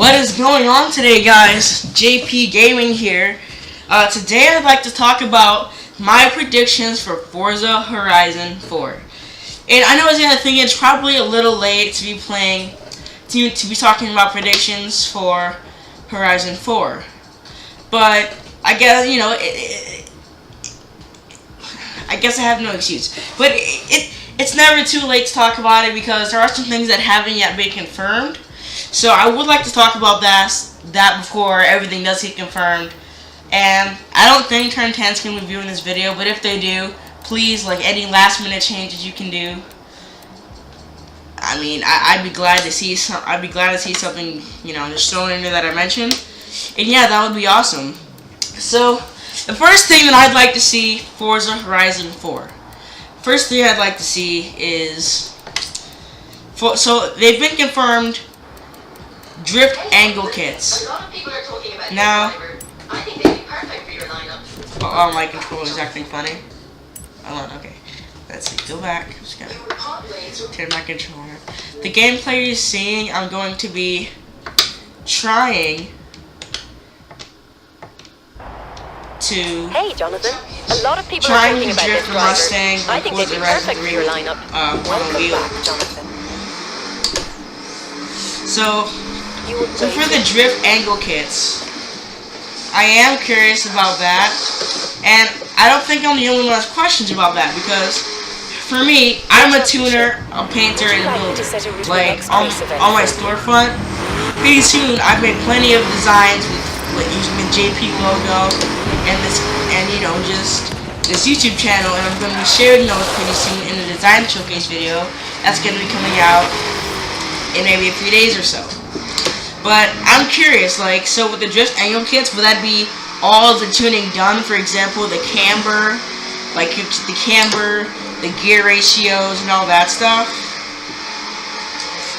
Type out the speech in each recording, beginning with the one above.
What is going on today, guys? JP Gaming here. Today I'd like to talk about my predictions for Forza Horizon 4. And I know I was gonna think it's probably a little late to be talking about predictions for Horizon 4. But I guess I guess I have no excuse. But it's never too late to talk about it because there are some things that haven't yet been confirmed. So I would like to talk about that before everything does get confirmed. And I don't think Turn 10's going to be viewing this video, but if they do, please, like, any last minute changes you can do. I mean, I'd be glad to see something, just thrown in there that I mentioned. And yeah, that would be awesome. So the first thing that I'd like to see Forza Horizon 4. First thing I'd like to see is so they've been confirmed drift angle kits. Now, I think they'd be perfect for your lineup. oh, my controller is acting funny. Hold on, okay. Let's see, go back. Just gotta turn my controller. The gameplay you're seeing, I'm going to be trying to. Hey, Jonathan. A lot of people are talking about this driver. Mustang, I think they'd be perfect for your lineup. Welcome back, Jonathan. So for the drift angle kits, I am curious about that, and I don't think I'm the only one that has questions about that, because for me, I'm a tuner, a painter, and a builder. Like, on my storefront, pretty soon I've made plenty of designs with using the JP logo and just this YouTube channel, and I'm going to be sharing those pretty soon in the design showcase video that's going to be coming out in maybe a few days or so. But I'm curious, like, so with the drift angle kits, would that be all the tuning done? For example, the camber, the gear ratios, and all that stuff.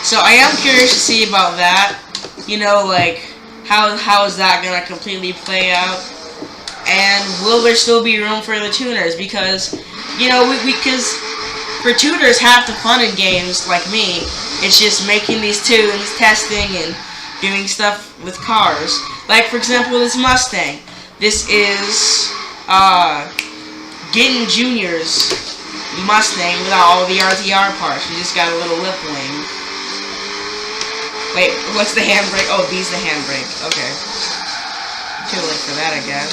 So I am curious to see about that. Like, how is that gonna completely play out? And will there still be room for the tuners? Because because for tuners, half the fun in games like me, it's just making these tunes, testing, and doing stuff with cars. Like, for example, this Mustang. This is Getting Junior's Mustang without all the RTR parts. We just got a little lip wing. Wait, what's the handbrake? Oh, B's the handbrake. Okay. Too late for that, I guess.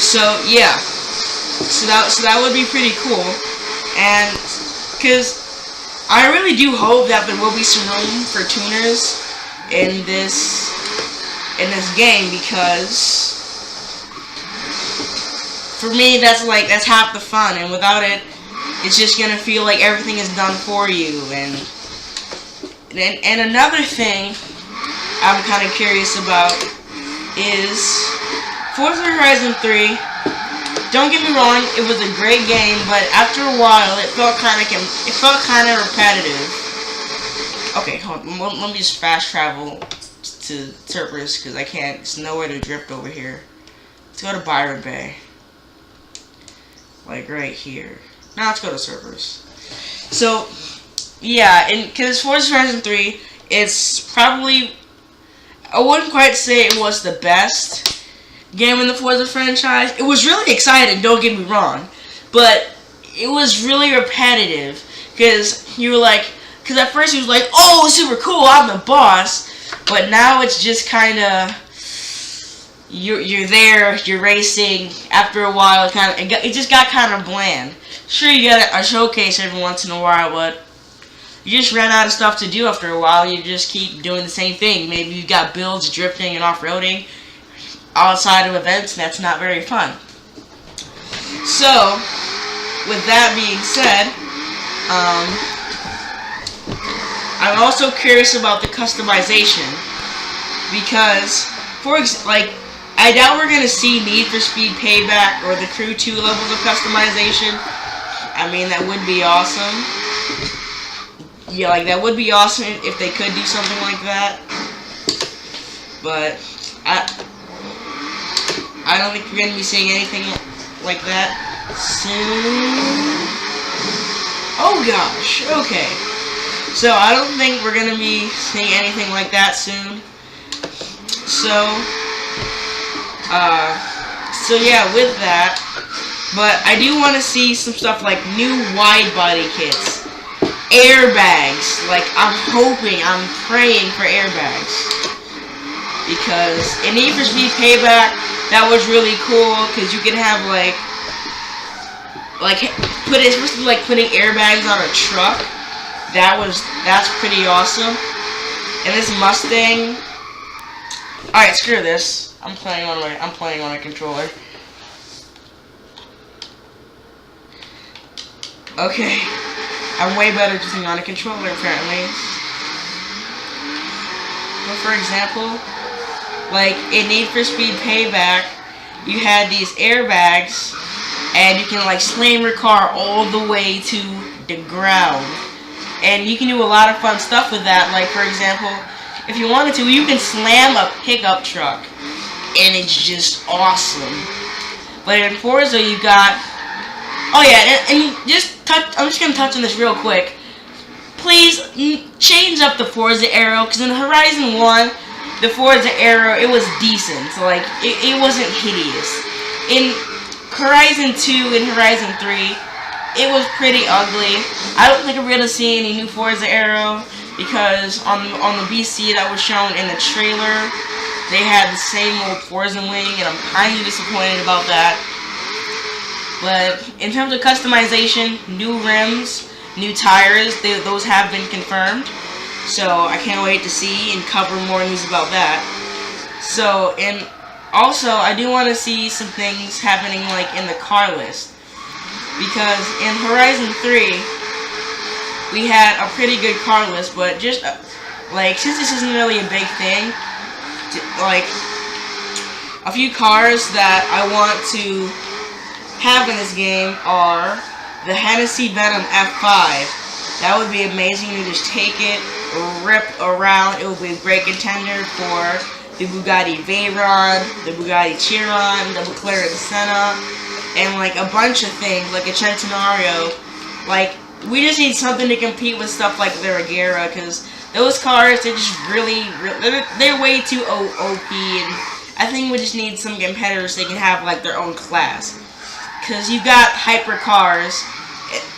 So yeah. So that would be pretty cool. And because I really do hope that there will be some room for tuners in this game, because for me that's half the fun, and without it, it's just gonna feel like everything is done for you. And another thing I'm kind of curious about is Forza Horizon 3. Don't get me wrong, it was a great game, but after a while, it felt kind of repetitive. Okay, hold on. Let me just fast travel to Cerberus, because I can't. There's nowhere to drift over here. Let's go to Byron Bay. Like right here. Now let's go to Cerberus. So, yeah, because Forza Horizon 3, it's probably, I wouldn't quite say it was the best game in the Forza franchise. It was really exciting, don't get me wrong, but it was really repetitive, because at first you was like, oh, super cool, I'm the boss, but now it's just kind of, you're there, you're racing. After a while, it just got kind of bland. Sure, you get a showcase every once in a while, but you just ran out of stuff to do after a while. You just keep doing the same thing. Maybe you got builds, drifting, and off-roading outside of events, and that's not very fun. So, with that being said, I'm also curious about the customization, because, I doubt we're gonna see Need for Speed Payback or the Crew 2 levels of customization. I mean, that would be awesome. Yeah, that would be awesome if they could do something like that. But I don't think we're going to be seeing anything like that soon. Oh gosh, okay. So I don't think we're gonna be seeing anything like that soon. So, so yeah, with that, but I do want to see some stuff like new wide body kits, airbags. Like I'm praying for airbags because in Need for Speed Payback, that was really cool because you can have especially like putting airbags on a truck. That's pretty awesome. And this Mustang. Alright, screw this. I'm playing on a controller. Okay. I'm way better just on a controller apparently. But for example, like in Need for Speed Payback, you had these airbags and you can like slam your car all the way to the ground. And you can do a lot of fun stuff with that. Like for example, if you wanted to, you can slam a pickup truck, and it's just awesome. But in Forza, you got, oh yeah, and I'm just gonna touch on this real quick. Please change up the Forza Arrow, because in Horizon 1, the Forza Arrow, it was decent. So like, it wasn't hideous. In Horizon 2 and Horizon 3, it was pretty ugly. I don't think we're gonna see any new Forza Arrow because on the BC that was shown in the trailer, they had the same old Forza wing, and I'm kind of disappointed about that. But in terms of customization, new rims, new tires, those have been confirmed. So I can't wait to see and cover more news about that. So, and also I do want to see some things happening like in the car list. Because in Horizon 3, we had a pretty good car list, but just, like, since this isn't really a big thing, like, a few cars that I want to have in this game are the Hennessy Venom F5. That would be amazing to just take it, rip around. It would be a great contender for the Bugatti Veyron, the Bugatti Chiron, the McLaren Senna, and like a bunch of things, like a Centenario. Like, we just need something to compete with stuff like the Regera, because those cars, they're just they're way too OP, and I think we just need some competitors that can have like their own class. Because you've got hypercars,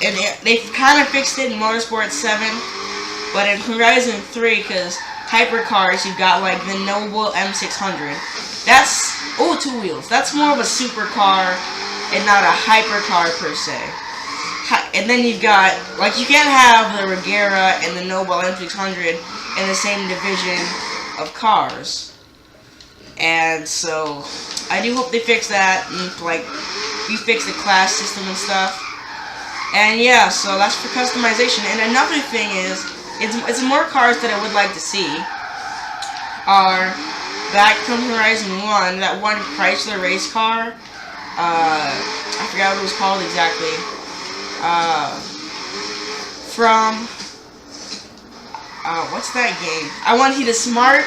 and they've kind of fixed it in Motorsport 7, but in Horizon 3, because hypercars, you've got like the Noble M600. That's, oh, two wheels. That's more of a supercar and not a hypercar per se. And then you've got, like, you can't have the Regera and the Noble M600 in the same division of cars. And so, I do hope they fix that, and, like, you fix the class system and stuff. And yeah, so that's for customization. And another thing is, it's more cars that I would like to see are, back from Horizon 1, that one Chrysler race car. I forgot what it was called exactly. What's that game? I want to see the smart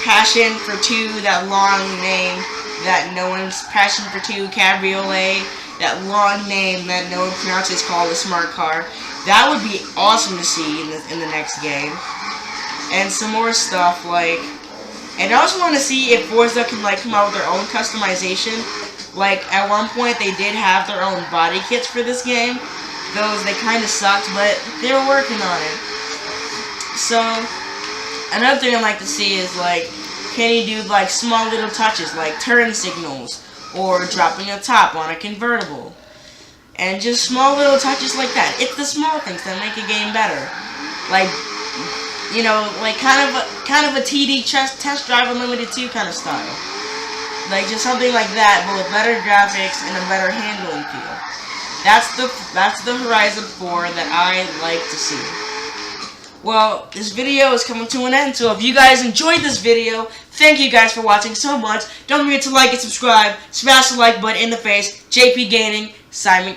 Passion for 2, that long name that no one's, Passion for 2 Cabriolet, that long name that no one pronounces, called the smart car. That would be awesome to see in the next game. And some more stuff, like, and I also want to see if Forza can, like, come out with their own customization. Like, at one point, they did have their own body kits for this game. Those, they kind of sucked, but they were working on it. So, another thing I'd like to see is, like, can you do, like, small little touches, like turn signals, or dropping a top on a convertible. And just small little touches like that. It's the small things that make a game better. Like, you know, like kind of a TD test drive unlimited 2 kind of style. Like just something like that, but with better graphics and a better handling feel. That's the Horizon 4 that I like to see. Well, this video is coming to an end, so if you guys enjoyed this video, thank you guys for watching so much. Don't forget to like and subscribe. Smash the like button in the face. JP Gaming, Simon.